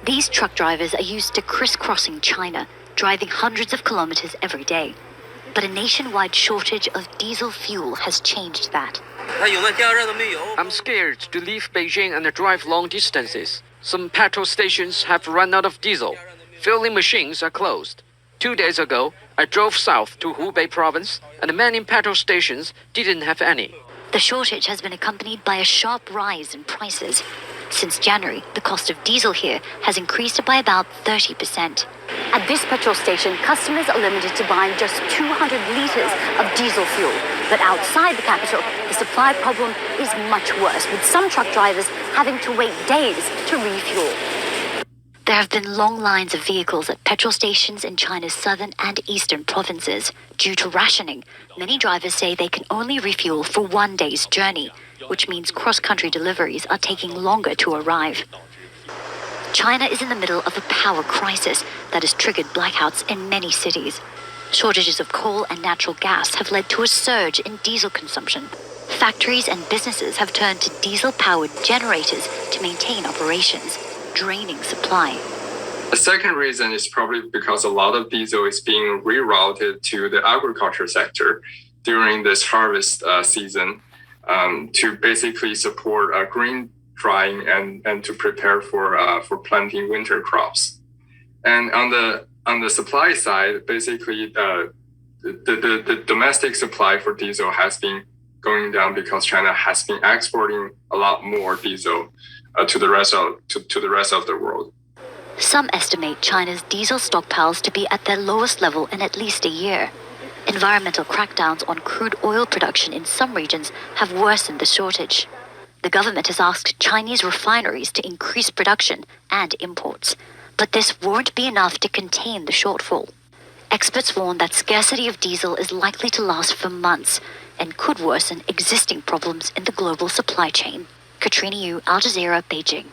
These truck drivers are used to crisscrossing China, driving hundreds of kilometers every day. But a nationwide shortage of diesel fuel has changed that. I'm scared to leave Beijing and drive long distances. Some petrol stations have run out of diesel. Filling machines are closed. 2 days ago, I drove south to Hubei province, and many petrol stations didn't have any. The shortage has been accompanied by a sharp rise in prices. Since January, the cost of diesel here has increased by about 30%. At this petrol station, customers are limited to buying just 200 liters of diesel fuel. But outside the capital, the supply problem is much worse, with some truck drivers having to wait days to refuel. There have been long lines of vehicles at petrol stations in China's southern and eastern provinces. Due to rationing, many drivers say they can only refuel for 1 day's journey, which means cross-country deliveries are taking longer to arrive. China is in the middle of a power crisis that has triggered blackouts in many cities. Shortages of coal and natural gas have led to a surge in diesel consumption. Factories and businesses have turned to diesel-powered generators to maintain operations, draining supply. The second reason is probably because a lot of diesel is being rerouted to the agriculture sector during this harvest season to basically support grain drying and to prepare for planting winter crops. And on the supply side, basically the domestic supply for diesel has been going down because China has been exporting a lot more diesel to the rest of the world. Some estimate China's diesel stockpiles to be at their lowest level in at least a year. Environmental crackdowns on crude oil production in some regions have worsened the shortage. The government has asked Chinese refineries to increase production and imports, but this won't be enough to contain the shortfall. Experts warn that scarcity of diesel is likely to last for months and could worsen existing problems in the global supply chain. Katrina Yu, Al Jazeera, Beijing.